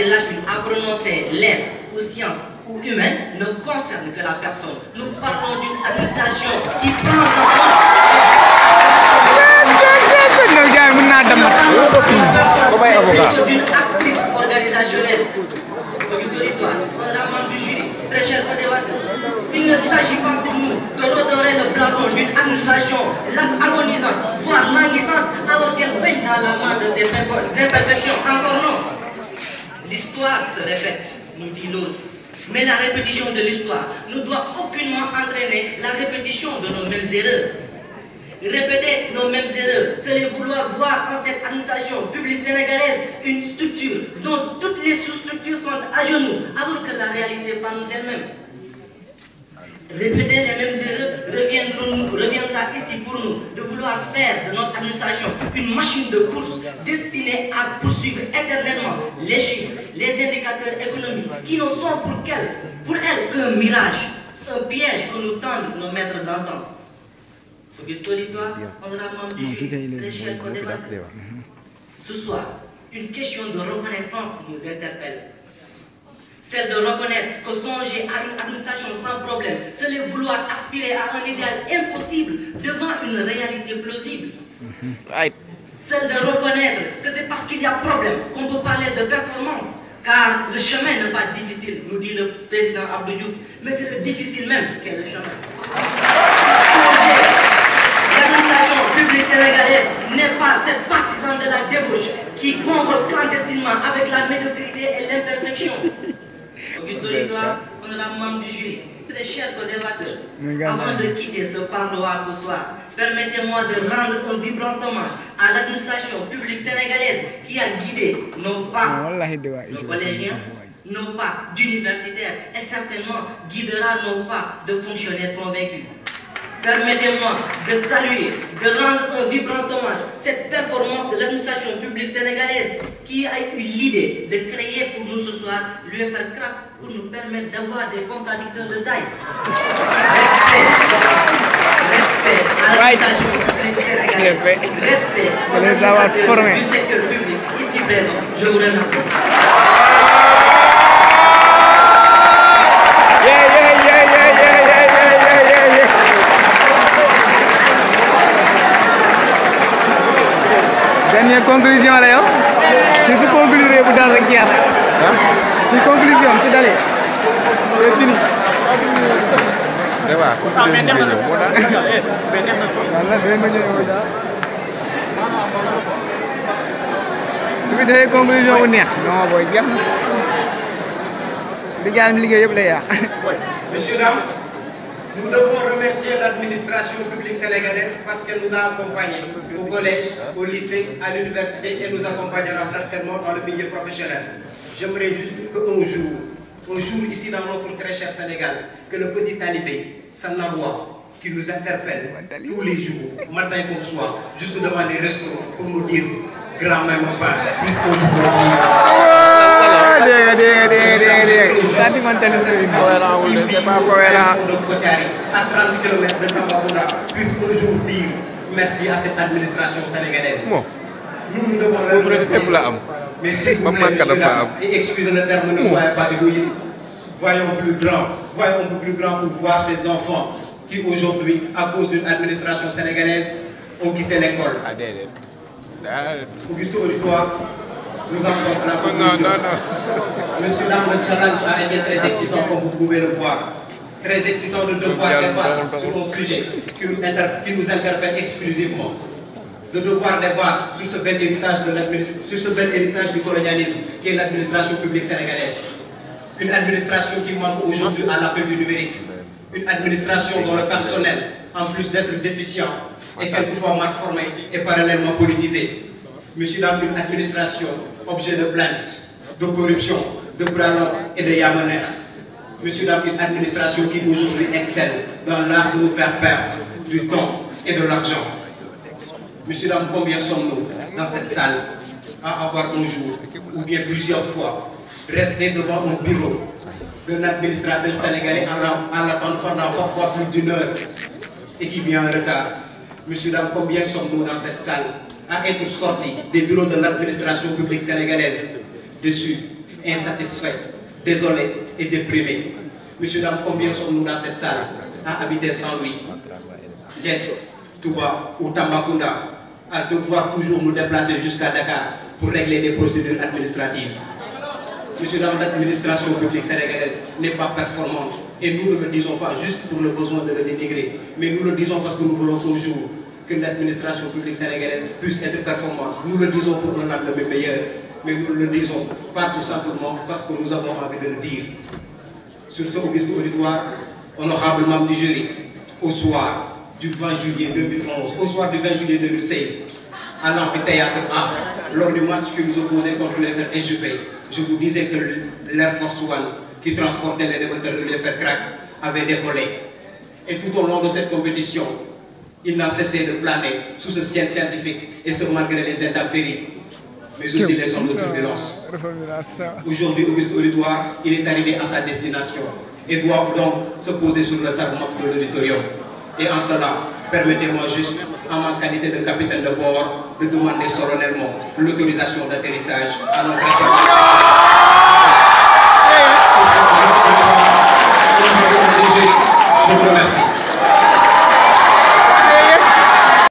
Lacune à prononcer l'aide aux sciences ou humaines ne concerne que la personne. Nous parlons d'une administration qui prend en compte d'une actrice organisationnelle. Madame du jury, très cher débatteur, il ne s'agit pas pour nous de redorer le blason d'une administration agonisante, voire languissante, alors qu'elle baigne dans la main de ses imperfections. Encore non. L'histoire se répète, nous dit l'autre. Mais la répétition de l'histoire ne doit aucunement entraîner la répétition de nos mêmes erreurs. Répéter nos mêmes erreurs, c'est les vouloir voir en cette administration publique sénégalaise une structure dont toutes les sous-structures sont à genoux, alors que la réalité parle d'elle-même. Répéter les mêmes erreurs reviendra ici pour nous de vouloir faire de notre administration une machine de course destinée à poursuivre éternellement les chiffres, les indicateurs économiques qui ne sont pour elle qu'un mirage, un piège que nous tendent nos maîtres d'antan. Ce soir, une question de reconnaissance nous interpelle. Celle de reconnaître que songer à une administration sans problème, c'est le vouloir aspirer à un idéal impossible devant une réalité plausible. Celle de reconnaître que c'est parce qu'il y a problème qu'on peut parler de performance, car le chemin n'est pas difficile, nous dit le président Abdou Diouf, mais c'est le difficile même qui est le chemin. L'administration publique sénégalaise n'est pas cette partisane de la débauche qui convoque clandestinement avec la médiocrité et l'imperfection. Auguste Olitoa, honorable membre du jury, très chers co-débatteurs, avant de quitter ce parloir ce soir, permettez-moi de rendre un vibrant hommage à l'administration publique sénégalaise qui a guidé nos pas de collégiens, nos pas d'universitaires et certainement guidera nos pas de fonctionnaires convaincus. Permettez-moi de saluer, de rendre un vibrant hommage à cette performance de l'administration publique sénégalaise qui a eu l'idée de créer pour nous ce soir l'UFR-CRAP pour nous permettre d'avoir des contradicteurs de taille. Respect à l'administration publique sénégalaise. Respect aux administrateurs du secteur public ici présent. Je vous remercie. Dernière conclusion là yow qui se conclurait bu dal rek jeex qui conclusion c'est d'aller c'est fini débat su fi defee conclusion bu neex non booy jeex na di gaan liggéey yëpp lay yàq. Messieurs, dames, nous devons remercier l'administration publique sénégalaise parce qu'elle nous a accompagnés au collège, au lycée, à l'université et nous accompagnera certainement dans le milieu professionnel. J'aimerais juste qu'un jour ici dans notre très cher Sénégal, que le petit talibé, Sanawa, qui nous interpelle tous les jours, matin comme soir, juste devant les restaurants pour nous dire grand-mère mon père, plus c'est pas cohérent. À 30 km de Tambacounda, puisse un jour dire merci à cette administration sénégalaise. Nous devons le remercier. Mais s'il vous plaît, et excusez le terme, ne soyez pas égoïste. Voyons plus grand pour voir ces enfants qui aujourd'hui, à cause d'une administration sénégalaise, ont quitté l'école. Auguste Olitoa, nous en sommes à la conclusion. Monsieur, dame, le challenge a été très excitant comme vous pouvez le voir. Très excitant de devoir débattre sur un sujet qui nous interpelle exclusivement. De devoir débattre sur ce bel héritage du colonialisme qui est l'administration publique sénégalaise. Une administration qui manque aujourd'hui à l'appel du numérique. Une administration dont le personnel, en plus d'être déficient, est quelquefois mal formé et parallèlement politisé. Monsieur, dame, une administration objet de plaintes, de corruption, de bralon et de yamaner. Monsieur, dame, une administration qui aujourd'hui excelle dans l'art de nous faire perdre du temps et de l'argent. Monsieur, dame, combien sommes-nous dans cette salle à avoir un jour ou bien plusieurs fois resté devant un bureau d'un administrateur sénégalais en l'attendant pendant parfois plus d'1 heure et qui vient en retard. Monsieur, dame, combien sommes-nous dans cette salle à être sortis des bureaux de l'administration publique sénégalaise déçus insatisfaits, désolés et déprimés. Monsieur, dames, combien sommes-nous dans cette salle à habiter Saint-Louis, Diès, Touba ou Tambacounda, à devoir toujours nous déplacer jusqu'à Dakar pour régler des procédures administratives? Monsieur, dames, l'administration publique sénégalaise n'est pas performante. Et nous ne le disons pas juste pour le besoin de le dénigrer, mais nous le disons parce que nous voulons toujours que l'administration publique sénégalaise puisse être performante. Nous le disons pour un lendemain meilleur, mais nous ne le disons pas tout simplement parce que nous avons envie de le dire. Sur ce auguste auditoire, honorable membre du jury, au soir du 20 juillet 2011, au soir du 20 juillet 2016, à l'amphithéâtre A, lors du match que nous opposait contre les frères SGP, je vous disais que l'Air Force One qui transportait les débatteurs de l'effet crack avait décollé. Et tout au long de cette compétition, il n'a cessé de planer sous ce ciel scientifique, et ce malgré les intempéries, mais aussi les ondes de turbulence. Aujourd'hui, Auguste Auditoire, il est arrivé à sa destination et doit donc se poser sur le tarmac de l'auditorium. Et en cela, permettez-moi juste, en ma qualité de capitaine de bord, de demander solennellement l'autorisation d'atterrissage à notre chef.